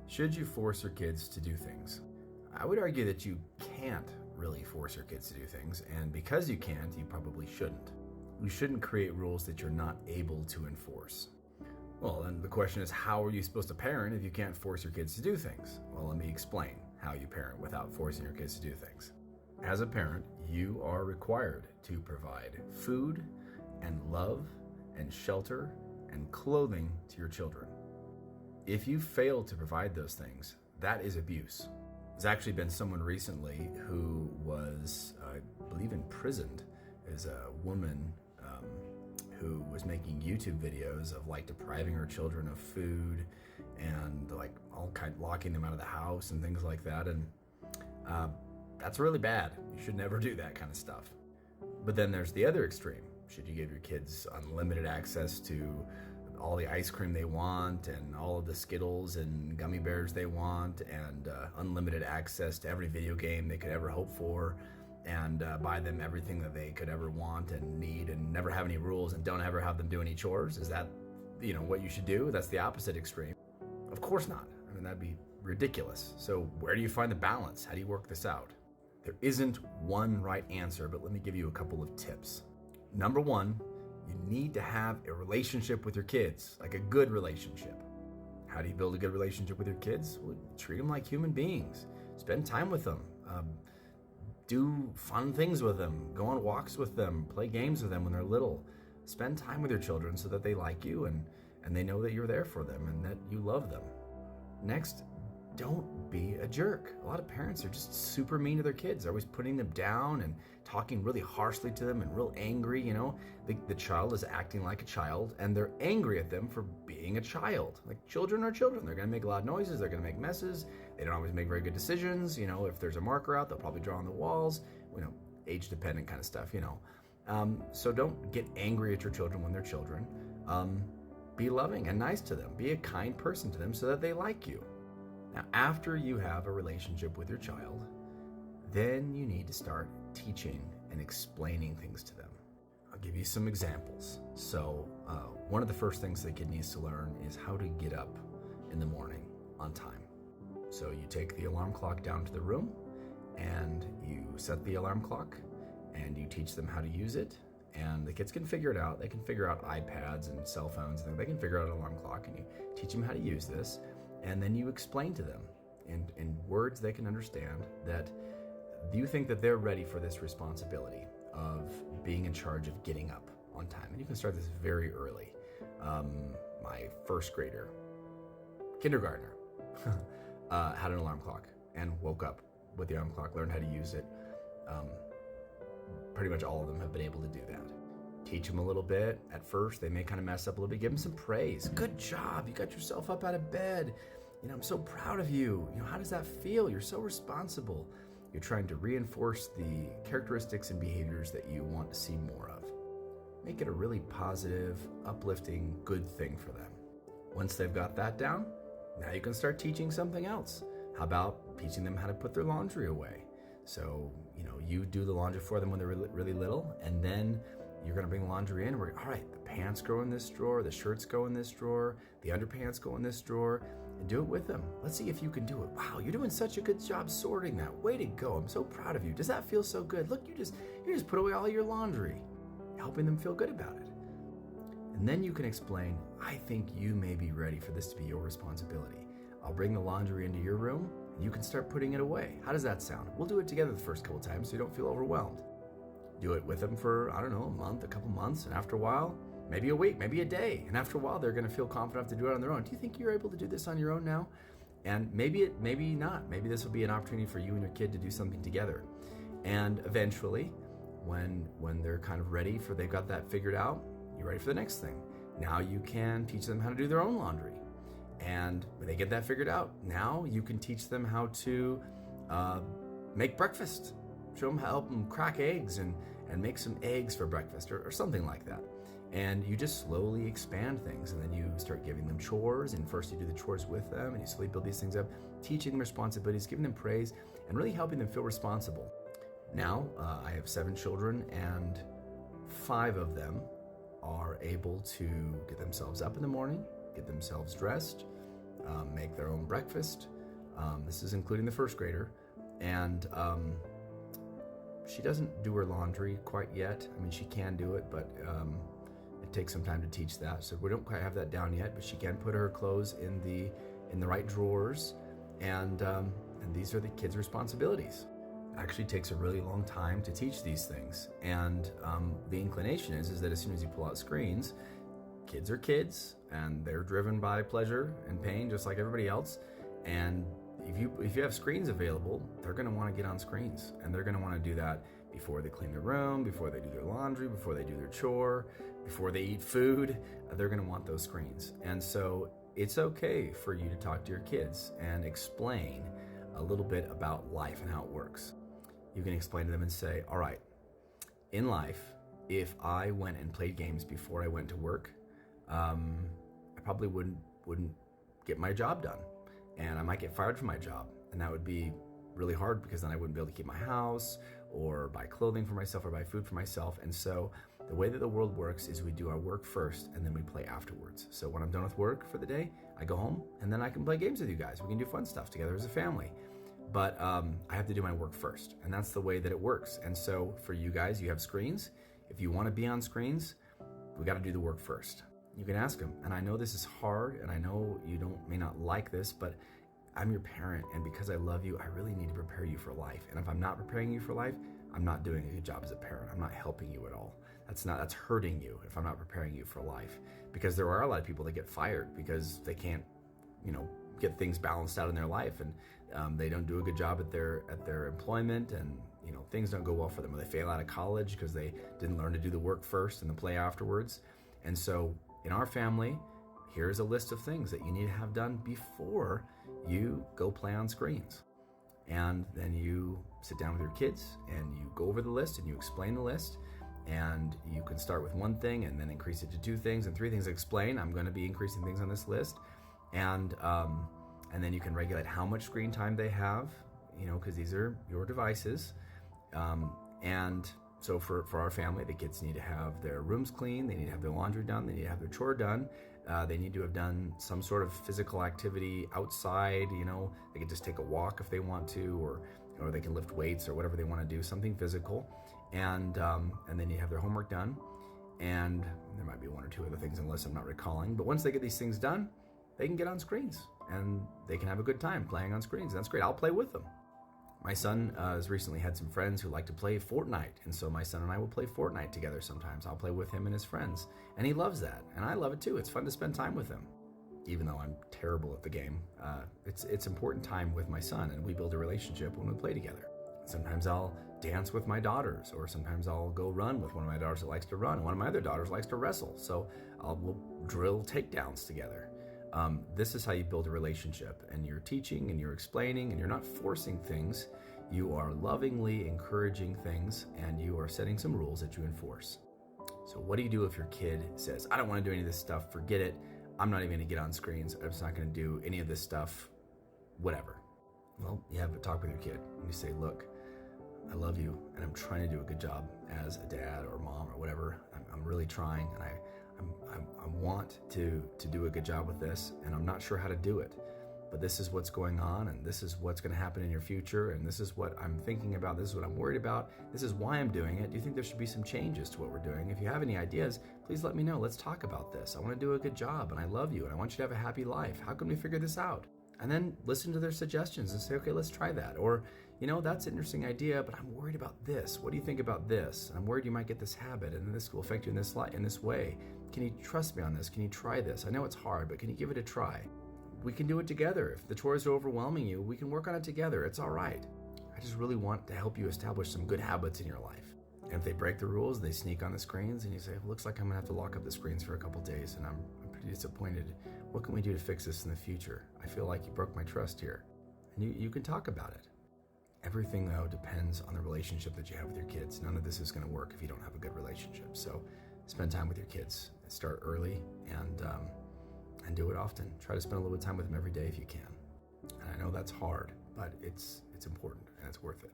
Should you force your kids to do things? I would argue that you can't really force your kids to do things, and because you can't, you probably shouldn't. You shouldn't create rules that you're not able to enforce. Well, then the question is, how are you supposed to parent if you can't force your kids to do things? Well, let me explain how you parent without forcing your kids to do things. As a parent, you are required to provide food and love and shelter and clothing to your children. If you fail to provide those things, that is abuse. There's actually been someone recently who was, I believe, imprisoned as a woman who was making YouTube videos of depriving her children of food and locking them out of the house and things like that. And that's really bad. You should never do that kind of stuff. But then there's the other extreme. Should you give your kids unlimited access to all the ice cream they want and all of the Skittles and gummy bears they want and unlimited access to every video game they could ever hope for and buy them everything that they could ever want and need and never have any rules and don't ever have them do any chores? Is that, what you should do? That's the opposite extreme. Of course not. I mean, that'd be ridiculous. So where do you find the balance? How do you work this out? There isn't one right answer, but let me give you a couple of tips. Number one, you need to have a relationship with your kids, like a good relationship. How do you build a good relationship with your kids? Well, treat them like human beings. Spend time with them. Do fun things with them. Go on walks with them. Play games with them when they're little. Spend time with your children so that they like you and they know that you're there for them and that you love them. Next, don't be a jerk. A lot of parents are just super mean to their kids. They're always putting them down and talking really harshly to them and real angry. The child is acting like a child and they're angry at them for being a child. Like, children are children. They're going to make loud noises. They're going to make messes. They don't always make very good decisions. If there's a marker out, they'll probably draw on the walls. Age dependent kind of stuff, So don't get angry at your children when they're children. Be loving and nice to them. Be a kind person to them so that they like you. Now, after you have a relationship with your child, then you need to start teaching and explaining things to them. I'll give you some examples. So, one of the first things the kid needs to learn is how to get up in the morning on time. So you take the alarm clock down to the room and you set the alarm clock and you teach them how to use it. And the kids can figure it out. They can figure out iPads and cell phones. They can figure out an alarm clock, and you teach them how to use this. And then you explain to them in words they can understand that you think that they're ready for this responsibility of being in charge of getting up on time. And you can start this very early. My first grader, kindergartner, had an alarm clock and woke up with the alarm clock, learned how to use it. Pretty much all of them have been able to do that. Teach them a little bit. At first, they may kind of mess up a little bit. Give them some praise. Good job. You got yourself up out of bed. I'm so proud of you. How does that feel? You're so responsible. You're trying to reinforce the characteristics and behaviors that you want to see more of. Make it a really positive, uplifting, good thing for them. Once they've got that down, now you can start teaching something else. How about teaching them how to put their laundry away? So, you do the laundry for them when they're really little, and then you're going to bring the laundry in. And all right, the pants go in this drawer, the shirts go in this drawer, the underpants go in this drawer, and do it with them. Let's see if you can do it. Wow, you're doing such a good job sorting that. Way to go. I'm so proud of you. Does that feel so good? Look, you just put away all your laundry, helping them feel good about it. And then you can explain, I think you may be ready for this to be your responsibility. I'll bring the laundry into your room, and you can start putting it away. How does that sound? We'll do it together the first couple times so you don't feel overwhelmed. Do it with them for, a month, a couple months, and after a while, maybe a week, maybe a day. And after a while, they're going to feel confident enough to do it on their own. Do you think you're able to do this on your own now? And maybe not. Maybe this will be an opportunity for you and your kid to do something together. And eventually, when they're kind of ready they've got that figured out, you're ready for the next thing. Now you can teach them how to do their own laundry. And when they get that figured out, now you can teach them how to make breakfast. Help them crack eggs and make some eggs for breakfast or something like that. And you just slowly expand things, and then you start giving them chores, and first you do the chores with them, and you slowly build these things up, teaching them responsibilities, giving them praise, and really helping them feel responsible. Now, I have 7 children, and 5 of them are able to get themselves up in the morning, get themselves dressed, make their own breakfast. This is including the first grader. And she doesn't do her laundry quite yet. I mean, she can do it, but it takes some time to teach that. So we don't quite have that down yet, but she can put her clothes in the right drawers. And these are the kids' responsibilities. It actually takes a really long time to teach these things. And the inclination is that as soon as you pull out screens, kids are kids, and they're driven by pleasure and pain just like everybody else. And if you have screens available, they're going to want to get on screens, and they're going to want to do that before they clean their room, before they do their laundry, before they do their chore, before they eat food. They're going to want those screens. And so it's okay for you to talk to your kids and explain a little bit about life and how it works. You can explain to them and say, all right, in life, if I went and played games before I went to work, I probably wouldn't get my job done, and I might get fired from my job, and that would be really hard because then I wouldn't be able to keep my house or buy clothing for myself or buy food for myself. And so the way that the world works is we do our work first and then we play afterwards. So when I'm done with work for the day, I go home and then I can play games with you guys. We can do fun stuff together as a family. But I have to do my work first, and that's the way that it works. And so for you guys, you have screens. If you want to be on screens, we got to do the work first. You can ask them, and I know this is hard, and I know you may not like this, but I'm your parent, and because I love you, I really need to prepare you for life. And if I'm not preparing you for life, I'm not doing a good job as a parent. I'm not helping you at all. That's hurting you if I'm not preparing you for life. Because there are a lot of people that get fired because they can't, get things balanced out in their life, and they don't do a good job at their employment, and things don't go well for them, or they fail out of college because they didn't learn to do the work first and the play afterwards. And so in our family, here's a list of things that you need to have done before you go play on screens. And then you sit down with your kids and you go over the list and you explain the list. And you can start with one thing and then increase it to 2 things and 3 things. Explain, I'm going to be increasing things on this list. And then you can regulate how much screen time they have, because these are your devices. And so for our family, the kids need to have their rooms clean, they need to have their laundry done, they need to have their chore done, they need to have done some sort of physical activity outside. They can just take a walk if they want to, or they can lift weights or whatever they want to do, something physical. And they need to have their homework done. And there might be 1 or 2 other things on the list I'm not recalling. But once they get these things done, they can get on screens and they can have a good time playing on screens. That's great. I'll play with them. My son has recently had some friends who like to play Fortnite, and so my son and I will play Fortnite together sometimes. I'll play with him and his friends, and he loves that, and I love it too. It's fun to spend time with him. Even though I'm terrible at the game, it's important time with my son, and we build a relationship when we play together. Sometimes I'll dance with my daughters, or sometimes I'll go run with one of my daughters that likes to run. One of my other daughters likes to wrestle, so we'll drill takedowns together. This is how you build a relationship, and you're teaching and you're explaining and you're not forcing things. You are lovingly encouraging things, and you are setting some rules that you enforce. So what do you do if your kid says, I don't want to do any of this stuff, forget it, I'm not even going to get on screens, I'm just not going to do any of this stuff, whatever? Well, you have a talk with your kid and you say, look, I love you and I'm trying to do a good job as a dad or mom or whatever. I'm really trying, and I want to do a good job with this, and I'm not sure how to do it, but this is what's going on, and this is what's going to happen in your future, and this is what I'm thinking about, this is what I'm worried about, this is why I'm doing it. Do you think there should be some changes to what we're doing? If you have any ideas, please let me know. Let's talk about this. I want to do a good job, and I love you, and I want you to have a happy life. How can we figure this out? And then listen to their suggestions and say, okay, let's try that. Or, that's an interesting idea, but I'm worried about this. What do you think about this? I'm worried you might get this habit, and this will affect you in this way. Can you trust me on this? Can you try this? I know it's hard, but can you give it a try? We can do it together. If the chores are overwhelming you, we can work on it together. It's all right. I just really want to help you establish some good habits in your life. And if they break the rules, they sneak on the screens, and you say, looks like I'm going to have to lock up the screens for a couple days, and I'm pretty disappointed. What can we do to fix this in the future? I feel like you broke my trust here. And you can talk about it. Everything, though, depends on the relationship that you have with your kids. None of this is going to work if you don't have a good relationship. So spend time with your kids. Start early and do it often. Try to spend a little bit of time with them every day if you can. And I know that's hard, but it's important and it's worth it.